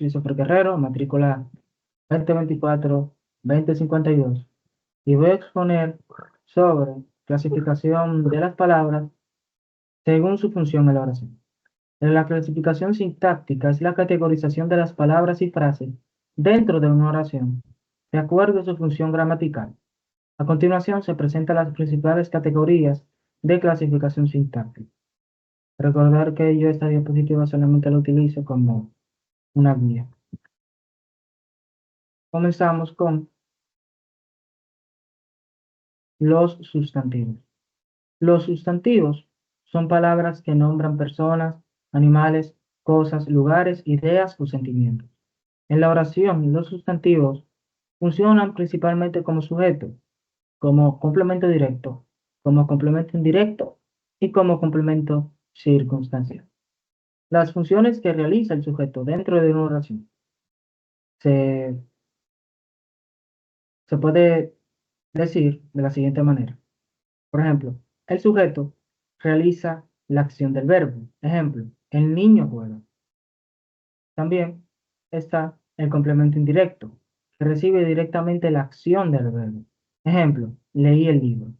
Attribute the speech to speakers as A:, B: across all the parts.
A: Christopher Guerrero, matrícula 2024-2052, y voy a exponer sobre clasificación de las palabras según su función en la oración. La clasificación sintáctica es la categorización de las palabras y frases dentro de una oración, de acuerdo a su función gramatical. A continuación se presentan las principales categorías de clasificación sintáctica. Recordar que yo esta diapositiva solamente la utilizo como una guía. Comenzamos con los sustantivos. Los sustantivos son palabras que nombran personas, animales, cosas, lugares, ideas o sentimientos. En la oración, los sustantivos funcionan principalmente como sujeto, como complemento directo, como complemento indirecto y como complemento circunstancial. Las funciones que realiza el sujeto dentro de una oración se, se puede decir de la siguiente manera. Por ejemplo, el sujeto realiza la acción del verbo. Ejemplo, el niño juega. También está el complemento indirecto, que recibe directamente la acción del verbo. Ejemplo, leí el libro.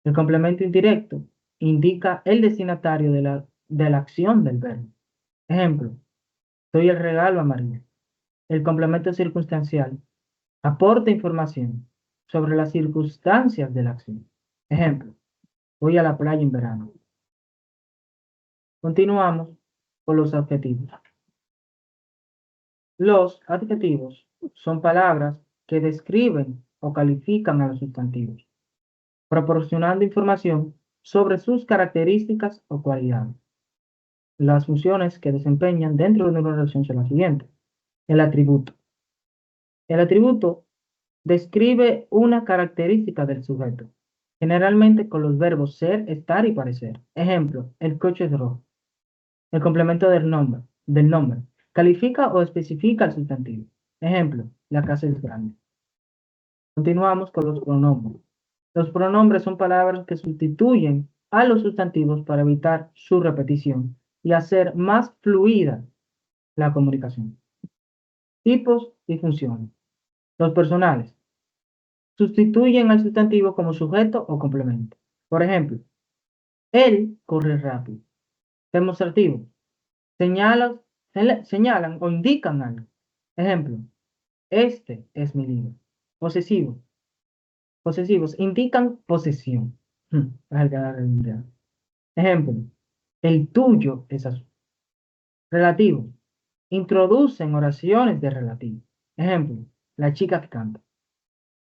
A: El complemento indirecto indica el destinatario de la acción del verbo. Ejemplo, doy el regalo a María. El complemento circunstancial aporta información sobre las circunstancias de la acción. Ejemplo, voy a la playa en verano. Continuamos con los adjetivos. Los adjetivos son palabras que describen o califican a los sustantivos, proporcionando información sobre sus características o cualidades. Las funciones que desempeñan dentro de una oración son las siguientes. El atributo. El atributo describe una característica del sujeto, generalmente con los verbos ser, estar y parecer. Ejemplo, el coche es rojo. El complemento del nombre califica o especifica el sustantivo. Ejemplo, la casa es grande. Continuamos con los pronombres. Los pronombres son palabras que sustituyen a los sustantivos para evitar su repetición y hacer más fluida la comunicación. Tipos y funciones. Los personales sustituyen al sustantivo como sujeto o complemento. Por ejemplo, él corre rápido. Demostrativo. Señalan o indican algo. Ejemplo, este es mi libro. Posesivo. Posesivos indican posesión. Valga la redundancia. Ejemplo, el tuyo es azul. Relativo. Introducen oraciones de relativo. Ejemplo, la chica que canta.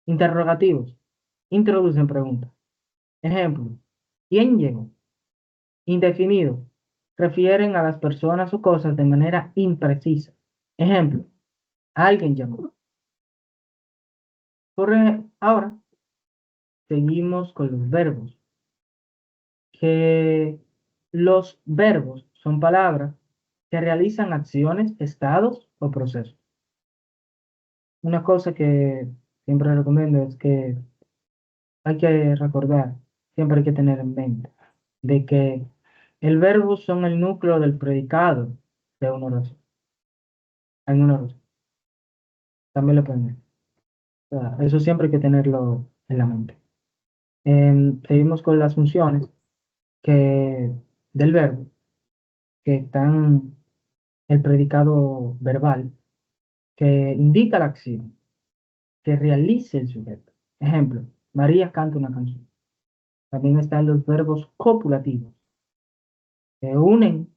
A: Interrogativos. Introducen preguntas. Ejemplo, ¿quién llegó? Indefinido. Refieren a las personas o cosas de manera imprecisa. Ejemplo, alguien llamó. Ahora seguimos con los verbos. Que los verbos son palabras que realizan acciones, estados o procesos. Una cosa que siempre recomiendo es que hay que recordar, siempre hay que tener en mente, de que el verbo son el núcleo del predicado de una oración. En una oración. También lo pueden ver. Eso siempre hay que tenerlo en la mente. Seguimos con las funciones del verbo, que están el predicado verbal, que indica la acción, que realice el sujeto. Ejemplo, María canta una canción. También están los verbos copulativos, que unen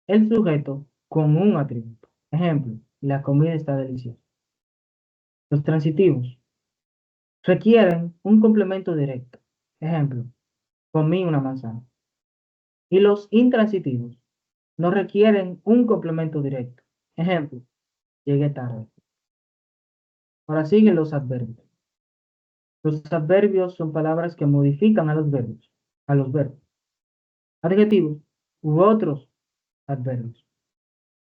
A: el sujeto con un atributo. Ejemplo, la comida está deliciosa. Los transitivos requieren un complemento directo. Ejemplo, comí una manzana. Y los intransitivos no requieren un complemento directo. Ejemplo, llegué tarde. Ahora siguen los adverbios. Los adverbios son palabras que modifican a los verbos, adjetivos u otros adverbios,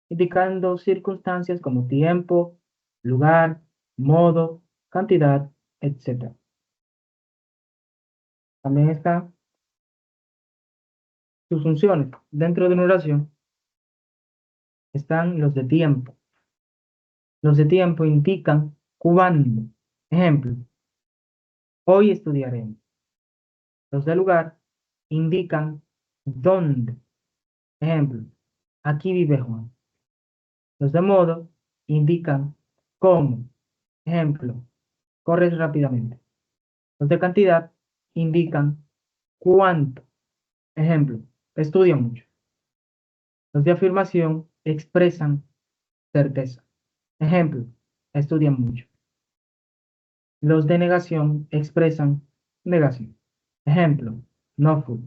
A: indicando circunstancias como tiempo, lugar, modo, cantidad, etc. También están sus funciones. Dentro de una oración están los de tiempo. Los de tiempo indican cuándo. Ejemplo, hoy estudiaremos. Los de lugar indican dónde. Ejemplo, aquí vive Juan. Los de modo indican cómo. Ejemplo, corres rápidamente. Los de cantidad indican cuánto. Ejemplo, estudia mucho. Los de afirmación expresan certeza. Ejemplo, estudian mucho. Los de negación expresan negación. Ejemplo, no fui.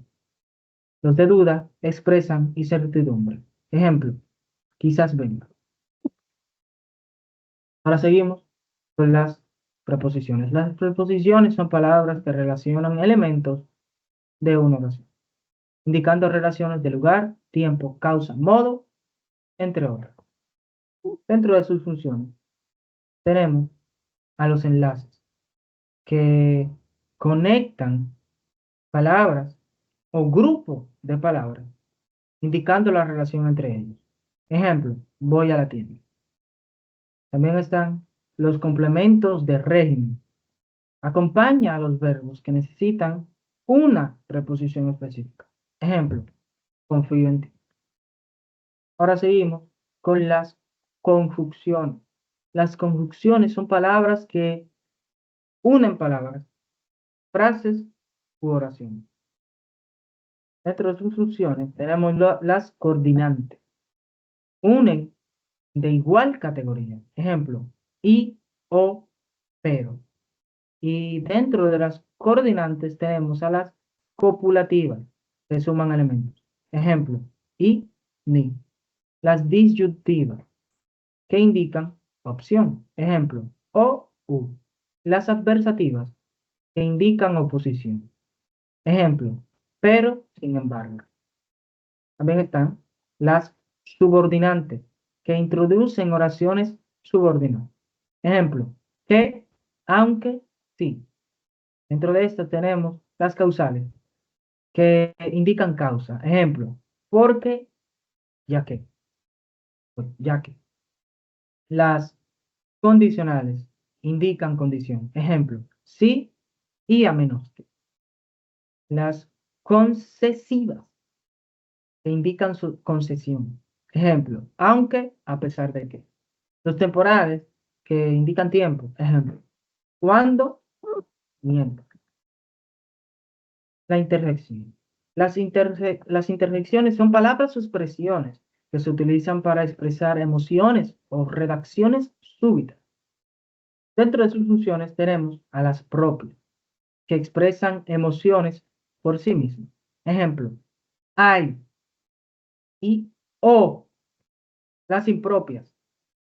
A: Los de duda expresan incertidumbre. Ejemplo, quizás venga. Ahora seguimos con las preposiciones. Las preposiciones son palabras que relacionan elementos de una oración, indicando relaciones de lugar, tiempo, causa, modo, entre otras. Dentro de sus funciones tenemos a los enlaces que conectan palabras o grupos de palabras, indicando la relación entre ellos. Ejemplo, voy a la tienda. También están los complementos de régimen. Acompaña a los verbos que necesitan una preposición específica. Ejemplo, confío en ti. Ahora seguimos con las conjunciones. Las conjunciones son palabras que unen palabras, frases u oraciones. Dentro de sus funciones tenemos las coordinantes. Unen de igual categoría. Ejemplo, y, o, pero. Y dentro de las coordinantes tenemos a las copulativas, que suman elementos. Ejemplo, y, ni. Las disyuntivas, que indican opción. Ejemplo, o, u. Las adversativas, que indican oposición. Ejemplo, pero, sin embargo. También están las subordinantes, que introducen oraciones subordinadas. Ejemplo, que, aunque, sí. Dentro de estas tenemos las causales, que indican causa. Ejemplo, porque, ya que, pues, ya que. Las condicionales indican condición. Ejemplo, sí y a menos que. Las concesivas que indican su concesión. Ejemplo, aunque, a pesar de que. Los temporales que indican tiempo. Ejemplo, cuando, mientras. La interjección. Las interjecciones son palabras o expresiones que se utilizan para expresar emociones o redacciones súbitas. Dentro de sus funciones tenemos a las propias, que expresan emociones por sí mismas. Ejemplo, hay y o. Las impropias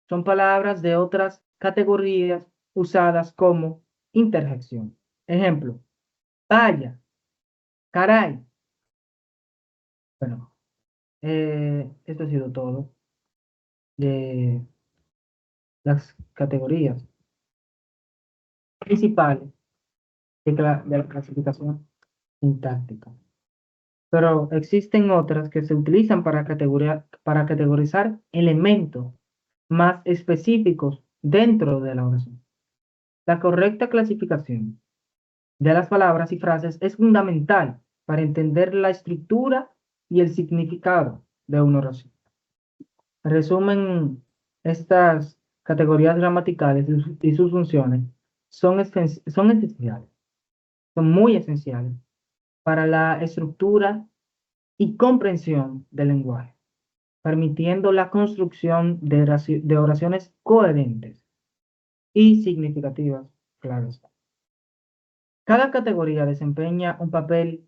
A: son palabras de otras categorías usadas como interjección. Ejemplo, vaya, caray. Bueno, esto ha sido todo de las categorías principales de la clasificación sintáctica. Pero existen otras que se utilizan para categorizar elementos más específicos dentro de la oración. La correcta clasificación de las palabras y frases es fundamental para entender la estructura y el significado de una oración. En resumen, estas categorías gramaticales y sus funciones son esenciales, son muy esenciales para la estructura y comprensión del lenguaje, permitiendo la construcción de oraciones coherentes y significativas, claro está. Cada categoría desempeña un papel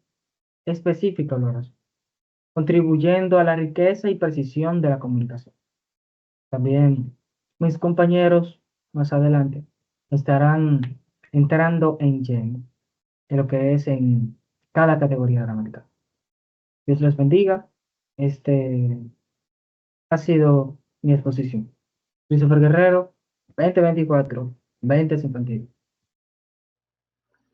A: específico en la oración, contribuyendo a la riqueza y precisión de la comunicación. También mis compañeros más adelante estarán entrando en lleno en lo que es en cada categoría gramatical. Dios les bendiga. Este ha sido mi exposición. Christopher Guerrero, 2024, 2051.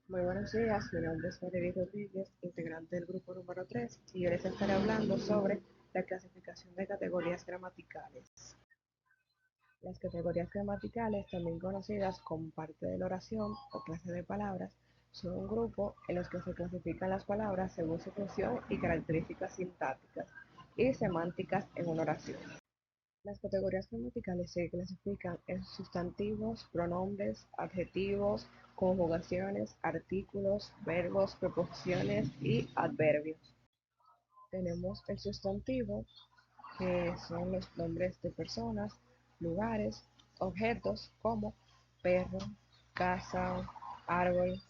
B: Muy buenos días, mi nombre es María Rodríguez, integrante del grupo número 3, y yo les estaré hablando sobre la clasificación de categorías gramaticales. Las categorías gramaticales, también conocidas como parte de la oración o clase de palabras, son un grupo en los que se clasifican las palabras según su función y características sintácticas y semánticas en una oración. Las categorías gramaticales se clasifican en sustantivos, pronombres, adjetivos, conjugaciones, artículos, verbos, preposiciones y adverbios. Tenemos el sustantivo, que son los nombres de personas, lugares, objetos como perro, casa, árbol.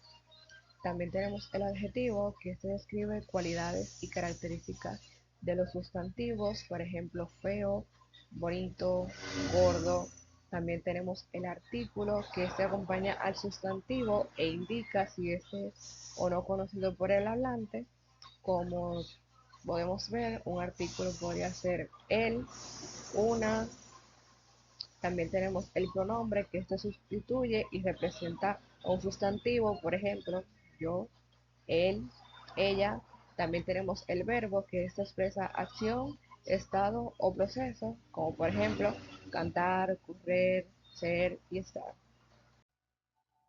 B: También tenemos el adjetivo, que se describe cualidades y características de los sustantivos, por ejemplo, feo, bonito, gordo. También tenemos el artículo, que se acompaña al sustantivo e indica si este es o no conocido por el hablante. Como podemos ver, un artículo podría ser él, una. También tenemos el pronombre, que esto sustituye y representa un sustantivo, por ejemplo, yo, él, ella. También tenemos el verbo, que esto expresa acción, estado o proceso, como por ejemplo cantar, correr, ser y estar.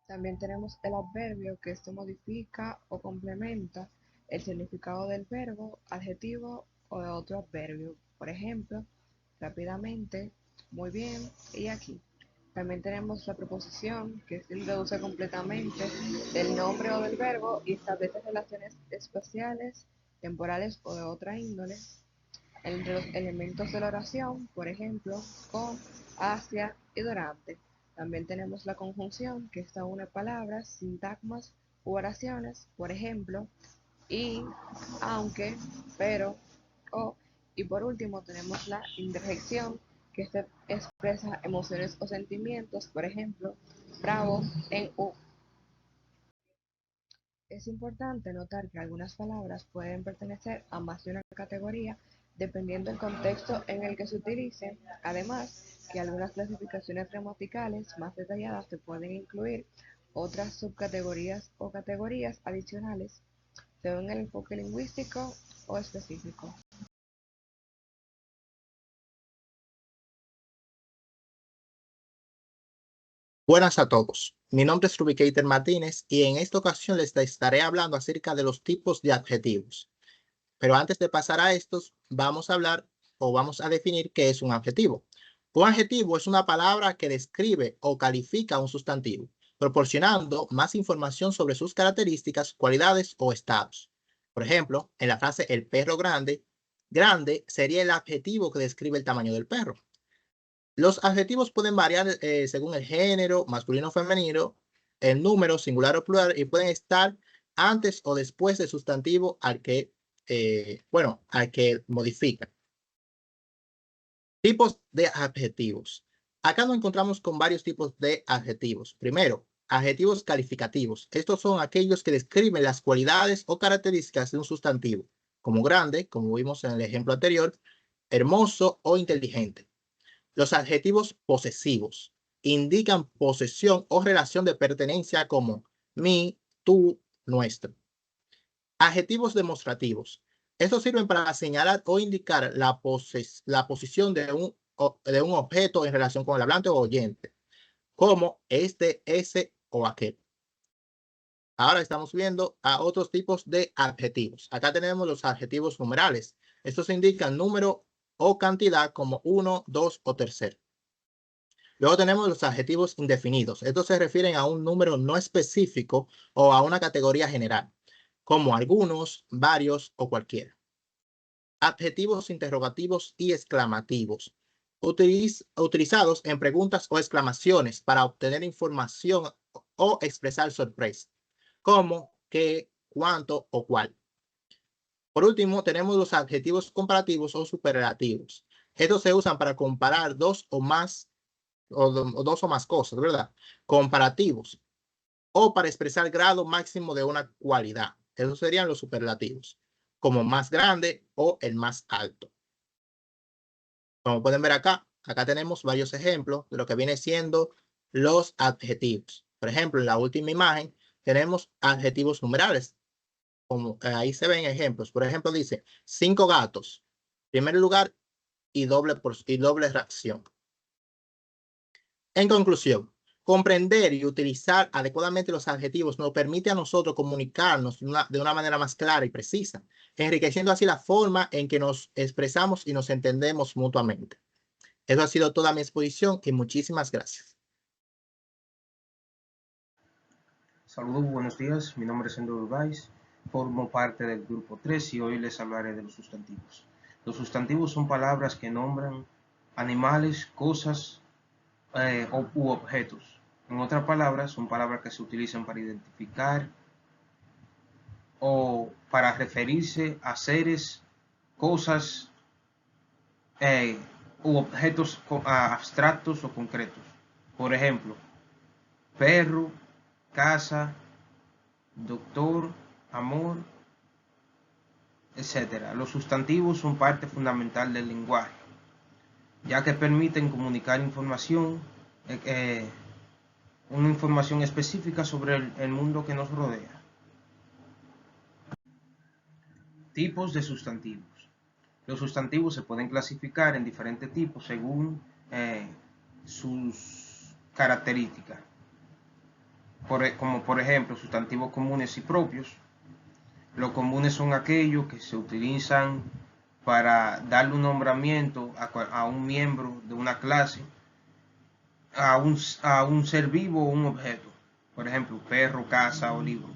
B: También tenemos el adverbio, que esto modifica o complementa el significado del verbo, adjetivo o de otro adverbio. Por ejemplo, rápidamente, muy bien y aquí. También tenemos la preposición, que se introduce completamente del nombre o del verbo y establece relaciones espaciales, temporales o de otra índole entre los elementos de la oración, por ejemplo, con, hacia y durante. También tenemos la conjunción, que esta une palabras, sintagmas u oraciones, por ejemplo, y, aunque, pero, o. Y por último tenemos la interjección, que esta expresa emociones o sentimientos, por ejemplo, bravo en u. Es importante notar que algunas palabras pueden pertenecer a más de una categoría dependiendo del contexto en el que se utilicen. Además, que algunas clasificaciones gramaticales más detalladas se pueden incluir otras subcategorías o categorías adicionales según el enfoque lingüístico o específico.
C: Buenas a todos. Mi nombre es Rubicater Martínez y en esta ocasión les estaré hablando acerca de los tipos de adjetivos. Pero antes de pasar a estos, vamos a hablar o vamos a definir qué es un adjetivo. Un adjetivo es una palabra que describe o califica un sustantivo, proporcionando más información sobre sus características, cualidades o estados. Por ejemplo, en la frase el perro grande, grande sería el adjetivo que describe el tamaño del perro. Los adjetivos pueden variar según el género, masculino o femenino, el número, singular o plural, y pueden estar antes o después del sustantivo al que modifican. Tipos de adjetivos. Acá nos encontramos con varios tipos de adjetivos. Primero, adjetivos calificativos. Estos son aquellos que describen las cualidades o características de un sustantivo, como grande, como vimos en el ejemplo anterior, hermoso o inteligente. Los adjetivos posesivos indican posesión o relación de pertenencia como mi, tú, nuestro. Adjetivos demostrativos. Estos sirven para señalar o indicar la posición de un objeto en relación con el hablante o oyente, como este, ese o aquel. Ahora estamos viendo a otros tipos de adjetivos. Acá tenemos los adjetivos numerales. Estos indican número o cantidad como uno, dos o tercero. Luego tenemos los adjetivos indefinidos. Estos se refieren a un número no específico o a una categoría general, como algunos, varios o cualquiera. Adjetivos interrogativos y exclamativos, utilizados en preguntas o exclamaciones para obtener información o expresar sorpresa, como qué, cuánto o cuál. Por último, tenemos los adjetivos comparativos o superlativos. Estos se usan para comparar dos o más cosas, ¿verdad? Comparativos o para expresar grado máximo de una cualidad. Esos serían los superlativos, como más grande o el más alto. Como pueden ver acá tenemos varios ejemplos de lo que viene siendo los adjetivos. Por ejemplo, en la última imagen tenemos adjetivos numerales. Como ahí se ven ejemplos. Por ejemplo, dice 5 gatos, primer lugar y doble reacción. En conclusión, comprender y utilizar adecuadamente los adjetivos nos permite a nosotros comunicarnos de una manera más clara y precisa, enriqueciendo así la forma en que nos expresamos y nos entendemos mutuamente. Eso ha sido toda mi exposición y muchísimas gracias.
D: Saludos, buenos días. Mi nombre es Andrew Urbáez. Formo parte del grupo 3 y hoy les hablaré de los sustantivos. Los sustantivos son palabras que nombran animales, cosas u objetos. En otras palabras, son palabras que se utilizan para identificar o para referirse a seres, cosas u objetos abstractos o concretos. Por ejemplo, perro, casa, doctor, amor, etc. Los sustantivos son parte fundamental del lenguaje, ya que permiten comunicar información, una información específica sobre el mundo que nos rodea. Tipos de sustantivos. Los sustantivos se pueden clasificar en diferentes tipos según sus características, como por ejemplo sustantivos comunes y propios. Los comunes son aquellos que se utilizan para darle un nombramiento a un miembro de una clase, a un ser vivo o un objeto. Por ejemplo, perro, casa o libro.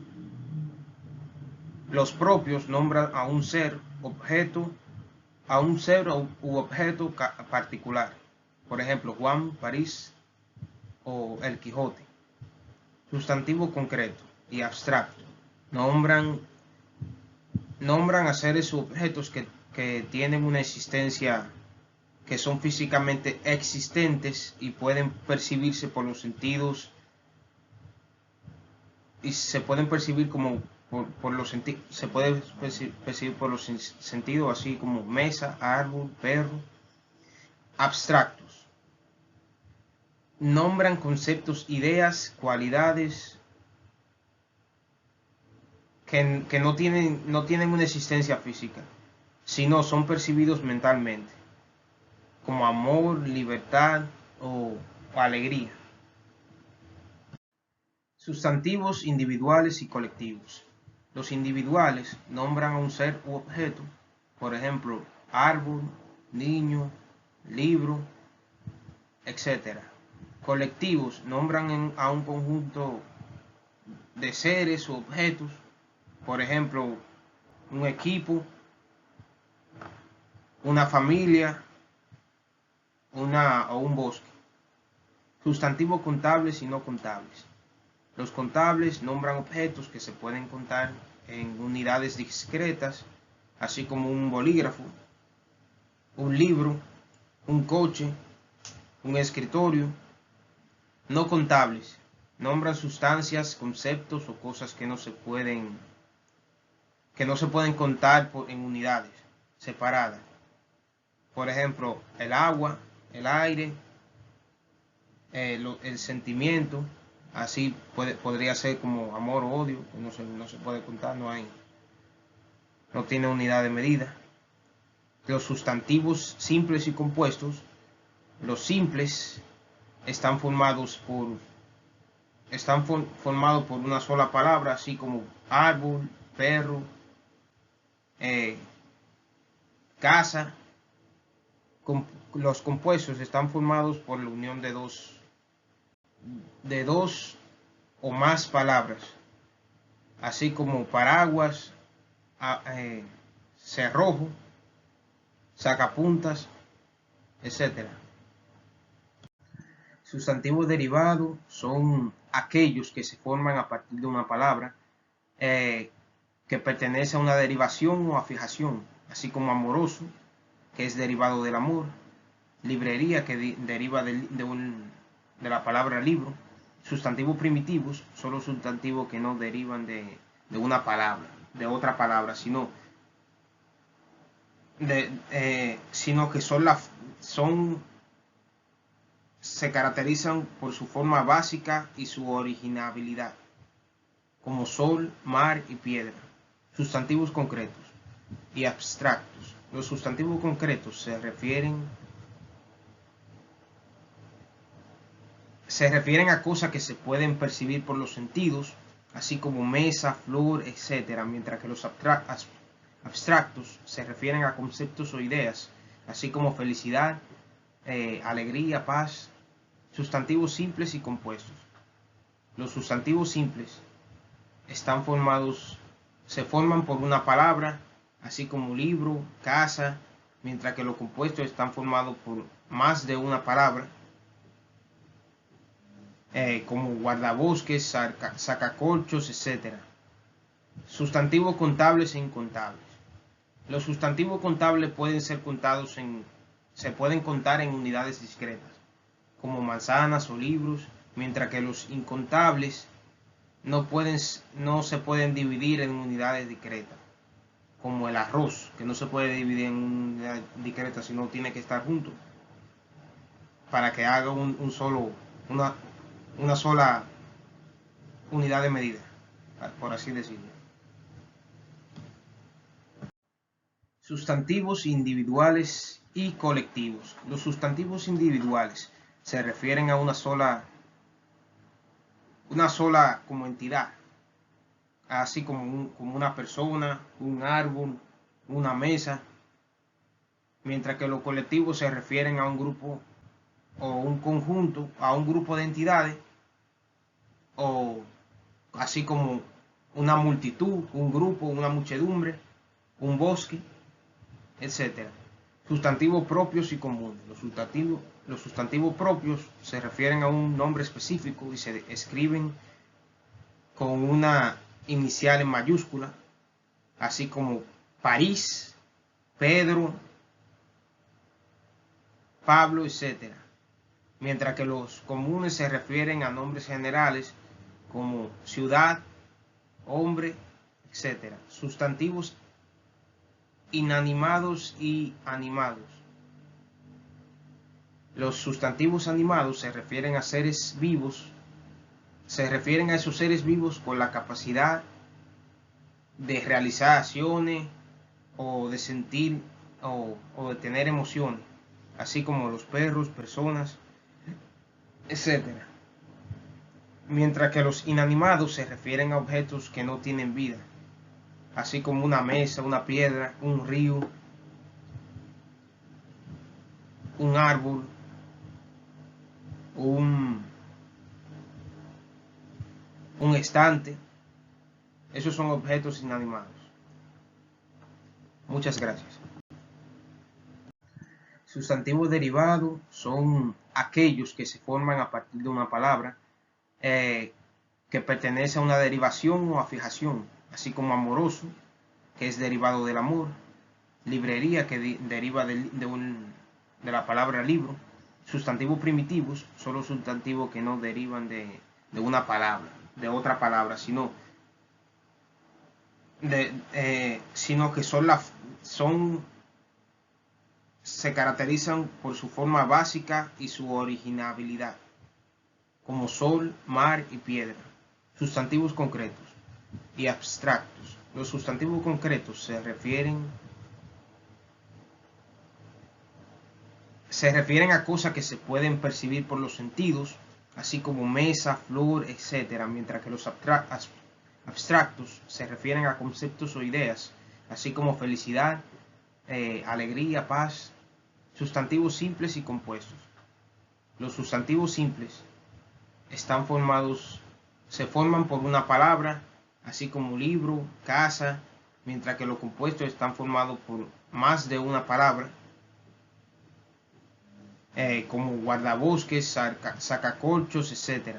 D: Los propios nombran a un ser, objeto, u objeto particular. Por ejemplo, Juan, París o el Quijote. Sustantivo concreto y abstracto. Nombran a seres u objetos que tienen una existencia, que son físicamente existentes y pueden percibirse por los sentidos, y se pueden percibir como por los sentidos, se puede percibir por los sentidos, así como mesa, árbol, perro. Abstractos. Nombran conceptos, ideas, cualidades que no tienen una existencia física, sino son percibidos mentalmente, como amor, libertad o alegría. Sustantivos individuales y colectivos. Los individuales nombran a un ser u objeto, por ejemplo, árbol, niño, libro, etc. Colectivos nombran a un conjunto de seres u objetos, por ejemplo, un equipo, una familia, o un bosque. Sustantivos contables y no contables. Los contables nombran objetos que se pueden contar en unidades discretas, así como un bolígrafo, un libro, un coche, un escritorio. No contables nombran sustancias, conceptos o cosas que no se pueden contar en unidades separadas. Por ejemplo, el agua, el aire, el sentimiento. Así podría ser como amor o odio, que no se puede contar, no tiene unidad de medida. Los sustantivos simples y compuestos. Los simples están formados por una sola palabra, así como árbol, perro, casa. Los compuestos están formados por la unión de dos o más palabras, así como paraguas, cerrojo, sacapuntas, etc. Sustantivos derivados son aquellos que se forman a partir de una palabra que pertenece a una derivación o a fijación, así como amoroso, que es derivado del amor, librería, que deriva de la palabra libro. Sustantivos primitivos son los sustantivos que no derivan de una palabra, de otra palabra, sino que se caracterizan por su forma básica y su originalidad, como sol, mar y piedra. Sustantivos concretos y abstractos. Los sustantivos concretos se refieren se refieren a cosas que se pueden percibir por los sentidos, así como mesa, flor, etc., mientras que los abstractos se refieren a conceptos o ideas, así como felicidad, alegría, paz, sustantivos simples y compuestos. Los sustantivos simples se forman por una palabra, así como libro, casa, mientras que los compuestos están formados por más de una palabra, como guardabosques, sacacorchos, etc. Sustantivos contables e incontables. Los sustantivos contables se pueden contar en unidades discretas, como manzanas o libros, mientras que los incontables no se pueden dividir en unidades discretas, como el arroz, que no se puede dividir en unidades discretas, sino tiene que estar junto para que haga una sola unidad de medida, por así decirlo. Sustantivos individuales y colectivos. Los sustantivos individuales se refieren a una sola como entidad, así como una persona, un árbol, una mesa, mientras que los colectivos se refieren a un grupo o un conjunto, a un grupo de entidades, o así como una multitud, un grupo, una muchedumbre, un bosque, etc. Sustantivos propios y comunes. Los sustantivos propios se refieren a un nombre específico y se escriben con una inicial en mayúscula, así como París, Pedro, Pablo, etc. Mientras que los comunes se refieren a nombres generales como ciudad, hombre, etc. Sustantivos inanimados y animados. Los sustantivos animados se refieren a seres vivos, se refieren a esos seres vivos con la capacidad de realizar acciones o de sentir o de tener emociones, así como los perros, personas, etc. Mientras que los inanimados se refieren a objetos que no tienen vida, así como una mesa, una piedra, un río, un árbol, un estante. Esos son objetos inanimados. Muchas gracias. Sustantivos derivados son aquellos que se forman a partir de una palabra que pertenece a una derivación o a fijación, así como amoroso, que es derivado del amor, librería, que deriva de la palabra libro. Sustantivos primitivos son los sustantivos que no derivan de una palabra, de otra palabra, sino que se caracterizan por su forma básica y su originalidad, como sol, mar y piedra. Sustantivos concretos y abstractos. Los sustantivos concretos se refieren a cosas que se pueden percibir por los sentidos, así como mesa, flor, etc., mientras que los abstractos se refieren a conceptos o ideas, así como felicidad, alegría, paz, sustantivos simples y compuestos. Los sustantivos simples se forman por una palabra, así como libro, casa, mientras que los compuestos están formados por más de una palabra, como guardabosques, sacacorchos, etc.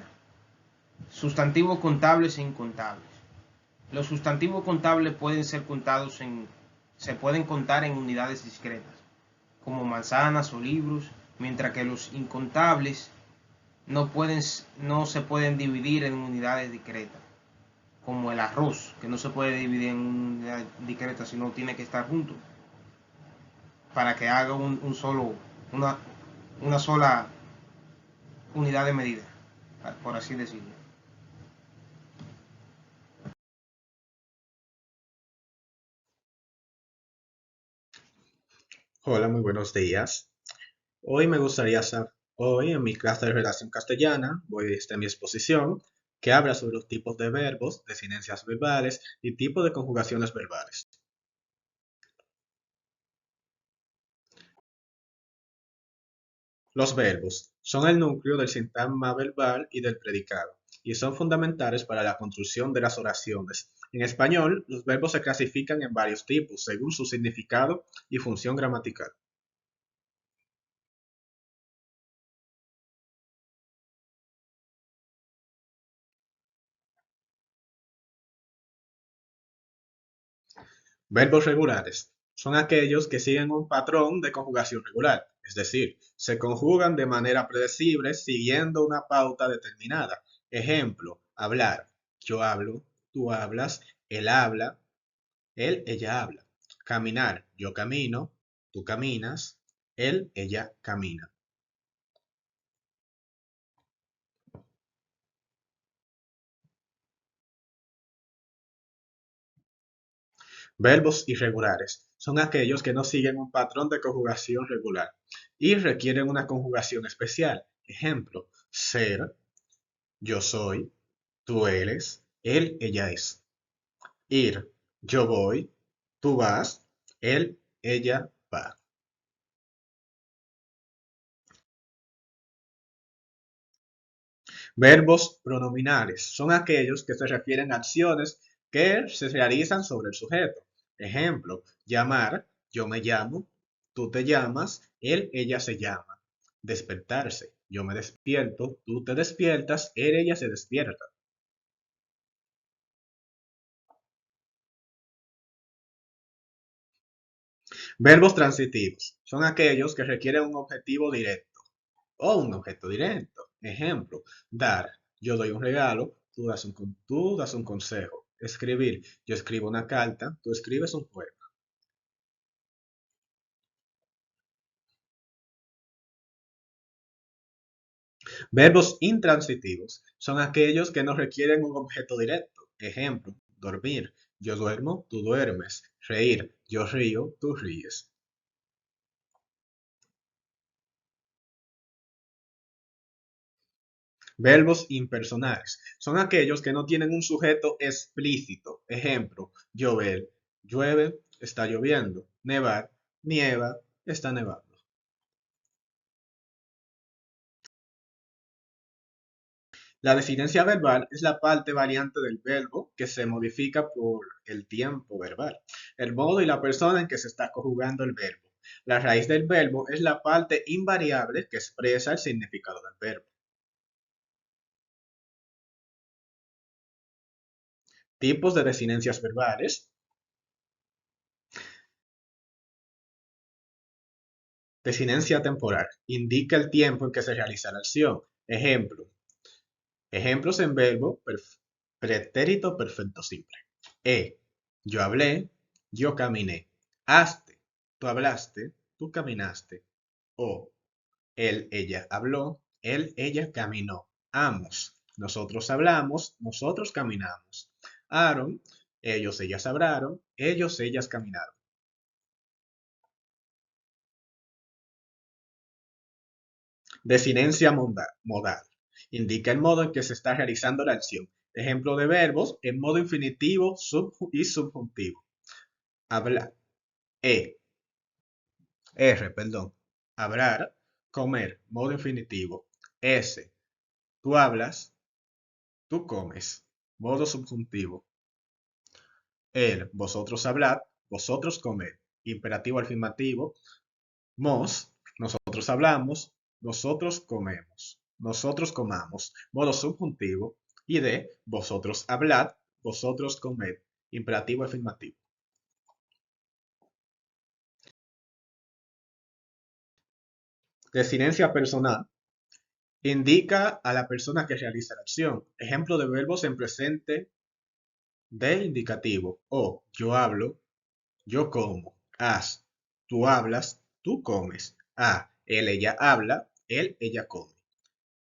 D: Sustantivos contables e incontables. Los sustantivos contables se pueden contar en unidades discretas, como manzanas o libros, mientras que los incontables no se pueden dividir en unidades discretas, como el arroz, que no se puede dividir en unidades discretas, sino tiene que estar junto para que haga una sola unidad de medida, por así decirlo.
E: Hola, muy buenos días. Hoy me gustaría Hoy en mi clase de redacción castellana voy a estar en mi exposición que habla sobre los tipos de verbos, desinencias verbales y tipos de conjugaciones verbales. Los verbos son el núcleo del sintagma verbal y del predicado, y son fundamentales para la construcción de las oraciones. En español, los verbos se clasifican en varios tipos según su significado y función gramatical. Verbos regulares son aquellos que siguen un patrón de conjugación regular, es decir, se conjugan de manera predecible siguiendo una pauta determinada. Ejemplo, hablar. Yo hablo, tú hablas, él habla, ella habla. Caminar. Yo camino, tú caminas, ella camina. Verbos irregulares son aquellos que no siguen un patrón de conjugación regular y requieren una conjugación especial. Ejemplo, ser, yo soy, tú eres, ella es. Ir, yo voy, tú vas, ella va. Verbos pronominales son aquellos que se refieren a acciones que se realizan sobre el sujeto. Ejemplo, llamar, yo me llamo, tú te llamas, ella se llama. Despertarse, yo me despierto, tú te despiertas, ella se despierta. Verbos transitivos son aquellos que requieren un objetivo directo o un objeto directo. Ejemplo, dar, yo doy un regalo, tú das un consejo. Escribir, yo escribo una carta, tú escribes un poema. Verbos intransitivos son aquellos que no requieren un objeto directo. Ejemplo, dormir, yo duermo, tú duermes. Reír, yo río, tú ríes. Verbos impersonales son aquellos que no tienen un sujeto explícito. Ejemplo, llover, llueve, está lloviendo. Nevar, nieva, está nevando. La desinencia verbal es la parte variante del verbo que se modifica por el tiempo verbal, el modo y la persona en que se está conjugando el verbo. La raíz del verbo es la parte invariable que expresa el significado del verbo. Tipos de desinencias verbales. Desinencia temporal. Indica el tiempo en que se realiza la acción. Ejemplos en verbo pretérito perfecto simple. Yo hablé, yo caminé. Haste, tú hablaste, tú caminaste. O, ella habló, ella caminó. Amos, nosotros hablamos, nosotros caminamos. Aaron, ellos, ellas hablaron, ellos, ellas caminaron. Desinencia modal. Indica el modo en que se está realizando la acción. Ejemplo de verbos en modo infinitivo y subjuntivo. Hablar. Perdón. Hablar. Comer. Modo infinitivo. Tú hablas. Tú comes. Modo subjuntivo. Vosotros hablad. Vosotros comed. Imperativo afirmativo. Nosotros hablamos. Nosotros comemos. Nosotros comamos. Modo subjuntivo. Y vosotros hablad. Vosotros comed. Imperativo afirmativo. Desinencia personal. Indica a la persona que realiza la acción. Ejemplo de verbos en presente de indicativo. Yo hablo, yo como. Haz, tú hablas, tú comes. Ella habla, ella come.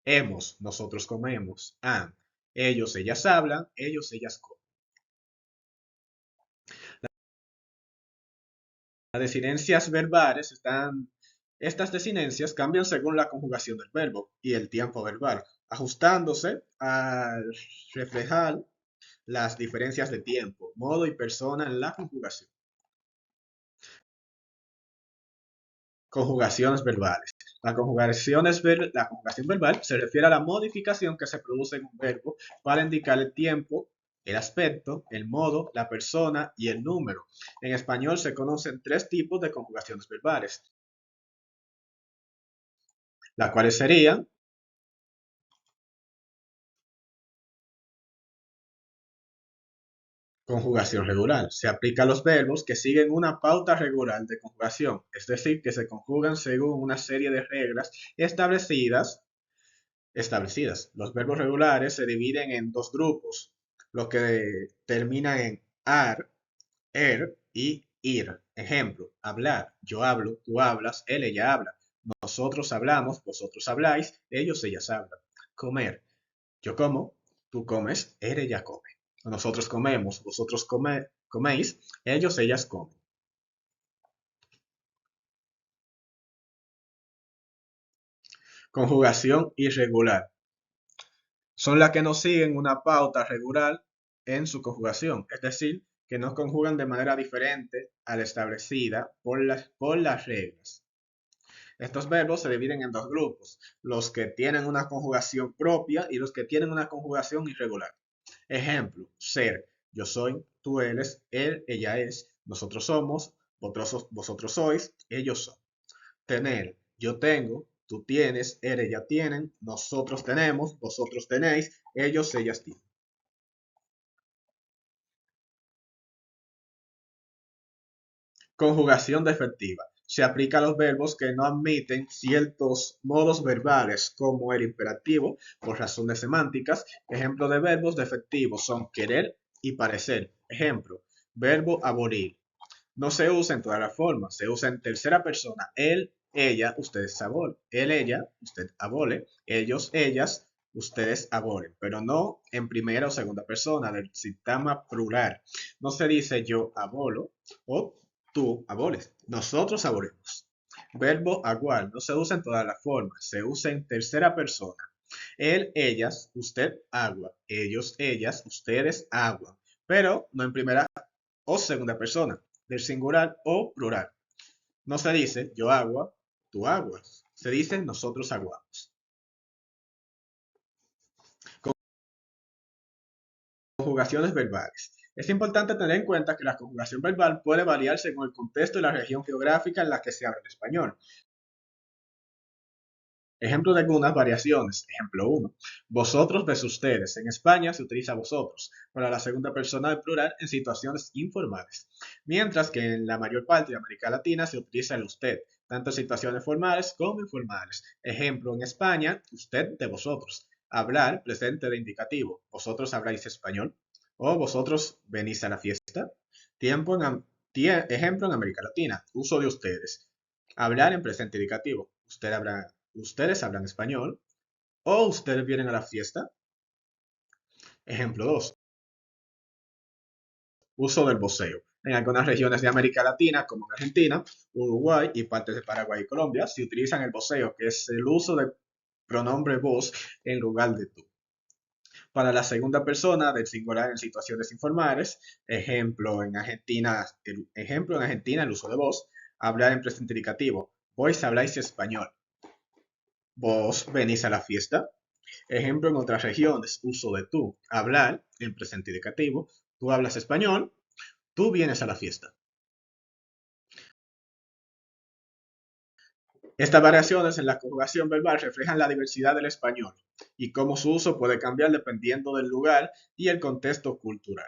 E: Hemos, nosotros comemos. Han, ellos, ellas hablan, ellos, ellas comen. Las desinencias verbales están Estas desinencias cambian según la conjugación del verbo y el tiempo verbal, ajustándose a reflejar las diferencias de tiempo, modo y persona en la conjugación. Conjugaciones verbales. La conjugación verbal se refiere a la modificación que se produce en un verbo para indicar el tiempo, el aspecto, el modo, la persona y el número. En español se conocen 3 tipos de conjugaciones verbales, las cuales serían conjugación regular. Se aplica a los verbos que siguen una pauta regular de conjugación, es decir, que se conjugan según una serie de reglas establecidas. Los verbos regulares se dividen en 2 grupos, los que terminan en ar, er y ir. Ejemplo, hablar, yo hablo, tú hablas, él, ella habla. Nosotros hablamos, vosotros habláis, ellos, ellas hablan. Comer, yo como, tú comes, él, ella come. Nosotros comemos, vosotros coméis, ellos, ellas comen. Conjugación irregular. Son las que no siguen una pauta regular en su conjugación, es decir, que no conjugan de manera diferente a la establecida por las reglas. Estos verbos se dividen en 2 grupos, los que tienen una conjugación propia y los que tienen una conjugación irregular. Ejemplo, ser, yo soy, tú eres, él, ella es, nosotros somos, vosotros sois, ellos son. Tener, yo tengo, tú tienes, él, ella tienen, nosotros tenemos, vosotros tenéis, ellos, ellas tienen. Conjugación defectiva. Se aplica a los verbos que no admiten ciertos modos verbales, como el imperativo, por razones semánticas. Ejemplos de verbos defectivos son querer y parecer. Ejemplo, verbo abolir. No se usa en todas las formas, se usa en tercera persona. Él, ella, ustedes abolen. Él, ella, usted abole. Ellos, ellas, ustedes abolen. Pero no en primera o segunda persona del sistema plural. No se dice yo abolo o tú aboles. Nosotros abolemos. Verbo aguar no se usa en todas las formas, se usa en tercera persona. Él, ellas, usted agua. Ellos, ellas, ustedes agua. Pero no en primera o segunda persona, del singular o plural. No se dice yo agua, tú aguas. Se dice nosotros aguamos. Conjugaciones verbales. Es importante tener en cuenta que la conjugación verbal puede variar según el contexto y la región geográfica en la que se habla el español. Ejemplo de algunas variaciones. Ejemplo 1. Vosotros ves ustedes. En España se utiliza vosotros para la segunda persona del plural en situaciones informales, mientras que en la mayor parte de América Latina se utiliza el usted, tanto en situaciones formales como informales. Ejemplo, en España, usted de vosotros. Hablar, presente de indicativo. Vosotros habláis español. O vosotros venís a la fiesta. Ejemplo en América Latina. Uso de ustedes. Hablar en presente indicativo. Ustedes hablan español o ustedes vienen a la fiesta. Ejemplo 2. Uso del voseo. En algunas regiones de América Latina, como en Argentina, Uruguay y partes de Paraguay y Colombia, se utilizan el voseo, que es el uso del pronombre vos en lugar de tú. Para la segunda persona del singular en situaciones informales, ejemplo en Argentina, el uso de vos, hablar en presente indicativo. Vos habláis español. Vos venís a la fiesta. Ejemplo en otras regiones, uso de tú, hablar en presente indicativo. Tú hablas español, tú vienes a la fiesta. Estas variaciones en la conjugación verbal reflejan la diversidad del español y cómo su uso puede cambiar dependiendo del lugar y el contexto cultural.